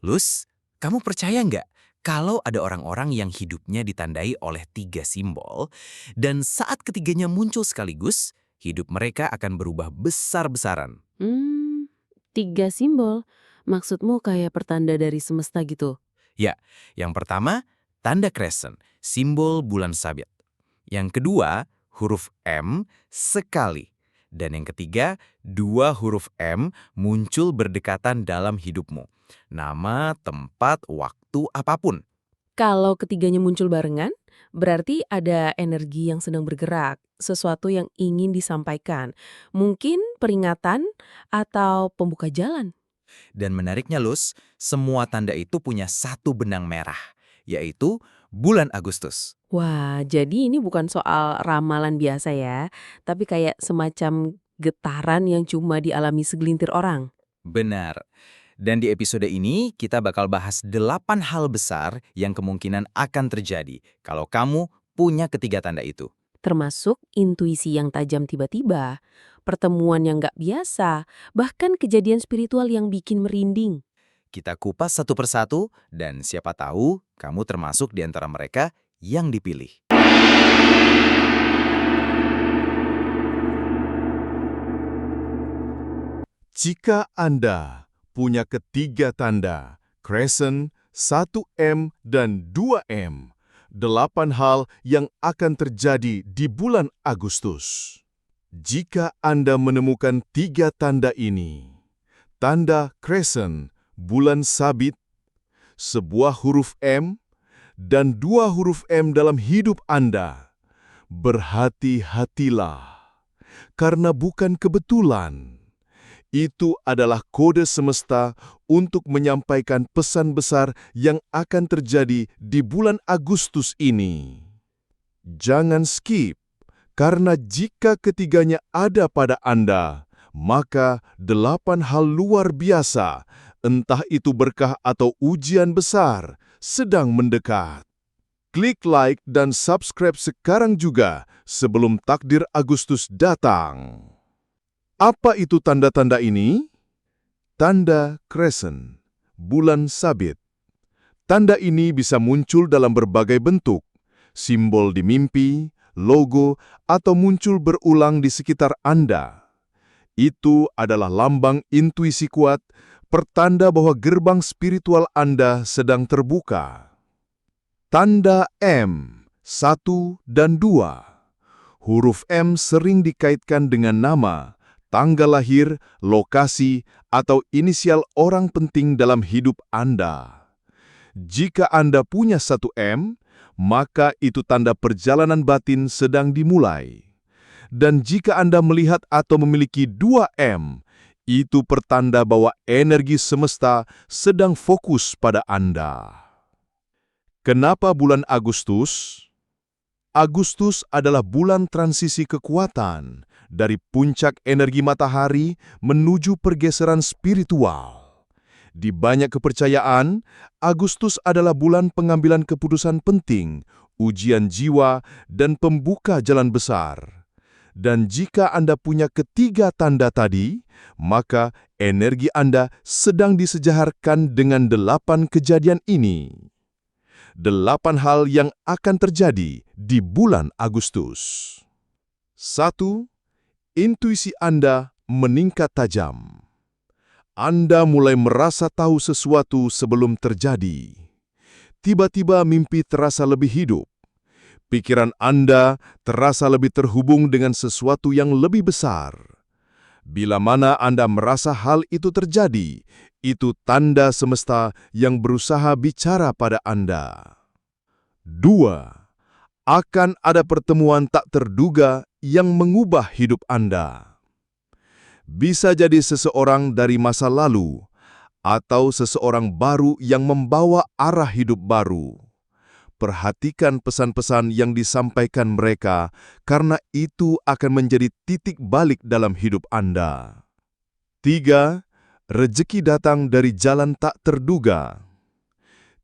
Lus, kamu percaya nggak kalau ada orang-orang yang hidupnya ditandai oleh 3 simbol, dan saat ketiganya muncul sekaligus, hidup mereka akan berubah besar-besaran? Hmm, 3 simbol. Maksudmu kayak pertanda dari semesta gitu? Ya, yang pertama, tanda crescent, simbol bulan sabit. Yang kedua, huruf M sekali. Dan yang ketiga, 2 huruf M muncul berdekatan dalam hidupmu. Nama, tempat, waktu, apapun. Kalau ketiganya muncul barengan, berarti ada energi yang sedang bergerak, sesuatu yang ingin disampaikan. Mungkin peringatan atau pembuka jalan. Dan menariknya, Lus, semua tanda itu punya satu benang merah, yaitu bulan Agustus. Wah, jadi ini bukan soal ramalan biasa ya, tapi kayak semacam getaran yang cuma dialami segelintir orang. Benar. Dan di episode ini, kita bakal bahas 8 hal besar yang kemungkinan akan terjadi kalau kamu punya ketiga tanda itu. Termasuk intuisi yang tajam tiba-tiba, pertemuan yang nggak biasa, bahkan kejadian spiritual yang bikin merinding. Kita kupas satu persatu, dan siapa tahu kamu termasuk di antara mereka yang dipilih. Jika Anda punya ketiga tanda, crescent, 1M, dan 2M, 8 hal yang akan terjadi di bulan Agustus. Jika Anda menemukan 3 tanda ini, tanda crescent, bulan sabit, sebuah huruf M, dan 2 huruf M dalam hidup Anda, berhati-hatilah, karena bukan kebetulan. Itu adalah kode semesta untuk menyampaikan pesan besar yang akan terjadi di bulan Agustus ini. Jangan skip, karena jika ketiganya ada pada Anda, maka 8 hal luar biasa, entah itu berkah atau ujian besar, sedang mendekat. Klik like dan subscribe sekarang juga sebelum takdir Agustus datang. Apa itu tanda-tanda ini? Tanda crescent, bulan sabit. Tanda ini bisa muncul dalam berbagai bentuk, simbol di mimpi, logo, atau muncul berulang di sekitar Anda. Itu adalah lambang intuisi kuat, pertanda bahwa gerbang spiritual Anda sedang terbuka. Tanda M, 1 dan 2. Huruf M sering dikaitkan dengan nama, tanggal lahir, lokasi, atau inisial orang penting dalam hidup Anda. Jika Anda punya 1M, maka itu tanda perjalanan batin sedang dimulai. Dan jika Anda melihat atau memiliki 2M, itu pertanda bahwa energi semesta sedang fokus pada Anda. Kenapa bulan Agustus? Agustus adalah bulan transisi kekuatan dari puncak energi matahari menuju pergeseran spiritual. Di banyak kepercayaan, Agustus adalah bulan pengambilan keputusan penting, ujian jiwa, dan pembuka jalan besar. Dan jika Anda punya ketiga tanda tadi, maka energi Anda sedang disejaharkan dengan 8 kejadian ini. 8 hal yang akan terjadi di bulan Agustus. 1. Intuisi Anda meningkat tajam. Anda mulai merasa tahu sesuatu sebelum terjadi. Tiba-tiba mimpi terasa lebih hidup. Pikiran Anda terasa lebih terhubung dengan sesuatu yang lebih besar. Bila mana Anda merasa hal itu terjadi, itu tanda semesta yang berusaha bicara pada Anda. 2. Akan ada pertemuan tak terduga yang mengubah hidup Anda. Bisa jadi seseorang dari masa lalu, atau seseorang baru yang membawa arah hidup baru. Perhatikan pesan-pesan yang disampaikan mereka, karena itu akan menjadi titik balik dalam hidup Anda. 3. Rezeki datang dari jalan tak terduga.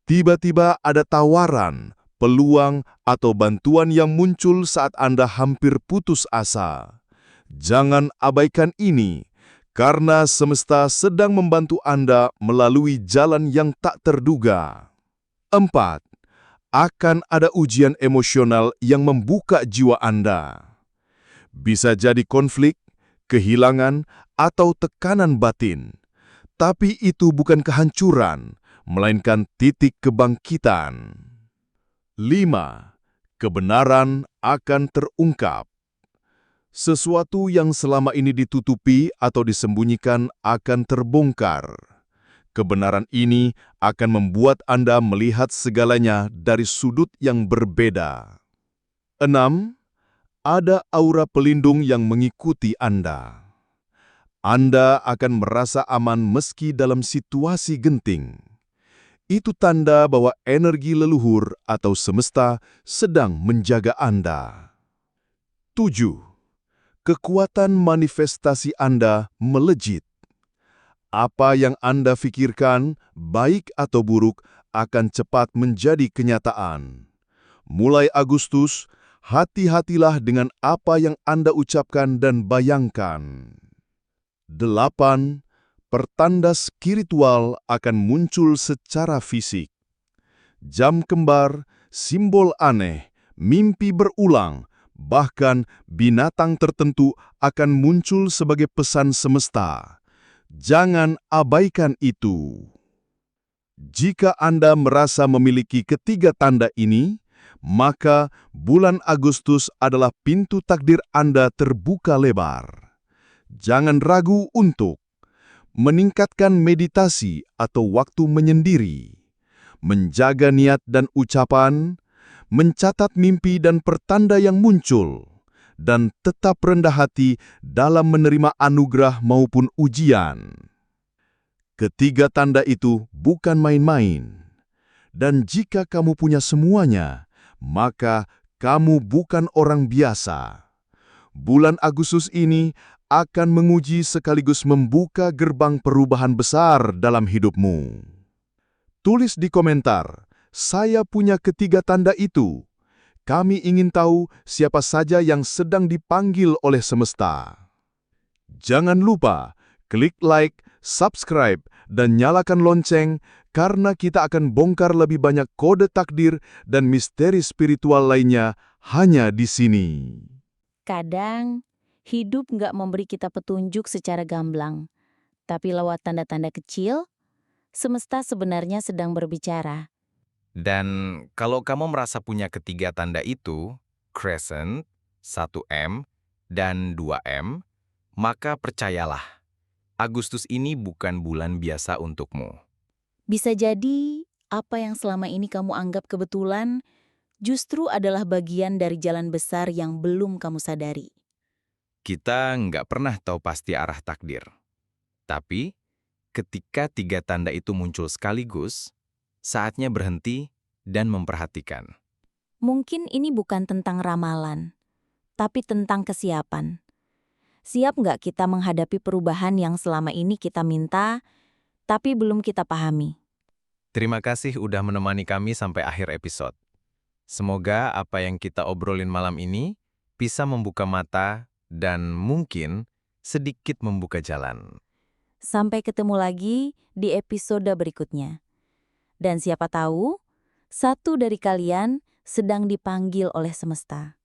Tiba-tiba ada tawaran, peluang, atau bantuan yang muncul saat Anda hampir putus asa. Jangan abaikan ini, Karena semesta sedang membantu Anda melalui jalan yang tak terduga. 4. Akan ada ujian emosional yang membuka jiwa Anda. Bisa jadi konflik, kehilangan, atau tekanan batin. Tapi itu bukan kehancuran, melainkan titik kebangkitan. 5. Kebenaran akan terungkap. Sesuatu yang selama ini ditutupi atau disembunyikan akan terbongkar. Kebenaran ini akan membuat Anda melihat segalanya dari sudut yang berbeda. 6. Ada aura pelindung yang mengikuti Anda. Anda akan merasa aman meski dalam situasi genting. Itu tanda bahwa energi leluhur atau semesta sedang menjaga Anda. 7. Kekuatan manifestasi Anda melejit. Apa yang Anda pikirkan, baik atau buruk, akan cepat menjadi kenyataan. Mulai Agustus, hati-hatilah dengan apa yang Anda ucapkan dan bayangkan. 8. Pertanda spiritual akan muncul secara fisik. Jam kembar, simbol aneh, mimpi berulang, bahkan binatang tertentu akan muncul sebagai pesan semesta. Jangan abaikan itu. Jika Anda merasa memiliki ketiga tanda ini, maka bulan Agustus adalah pintu takdir Anda terbuka lebar. Jangan ragu untuk meningkatkan meditasi atau waktu menyendiri, menjaga niat dan ucapan, mencatat mimpi dan pertanda yang muncul, dan tetap rendah hati dalam menerima anugerah maupun ujian. Ketiga tanda itu bukan main-main. Dan jika kamu punya semuanya, maka kamu bukan orang biasa. Bulan Agustus ini akan menguji sekaligus membuka gerbang perubahan besar dalam hidupmu. Tulis di komentar, "Saya punya ketiga tanda itu." Kami ingin tahu siapa saja yang sedang dipanggil oleh semesta. Jangan lupa klik like, subscribe, dan nyalakan lonceng karena kita akan bongkar lebih banyak kode takdir dan misteri spiritual lainnya hanya di sini. Kadang, hidup nggak memberi kita petunjuk secara gamblang. Tapi lewat tanda-tanda kecil, semesta sebenarnya sedang berbicara. Dan kalau kamu merasa punya ketiga tanda itu, crescent, 1M, dan 2M, maka percayalah, Agustus ini bukan bulan biasa untukmu. Bisa jadi, apa yang selama ini kamu anggap kebetulan, justru adalah bagian dari jalan besar yang belum kamu sadari. Kita nggak pernah tahu pasti arah takdir. Tapi, ketika tiga tanda itu muncul sekaligus, saatnya berhenti dan memperhatikan. Mungkin ini bukan tentang ramalan, tapi tentang kesiapan. Siap nggak kita menghadapi perubahan yang selama ini kita minta, tapi belum kita pahami? Terima kasih udah menemani kami sampai akhir episode. Semoga apa yang kita obrolin malam ini bisa membuka mata dan mungkin sedikit membuka jalan. Sampai ketemu lagi di episode berikutnya. Dan siapa tahu, satu dari kalian sedang dipanggil oleh semesta.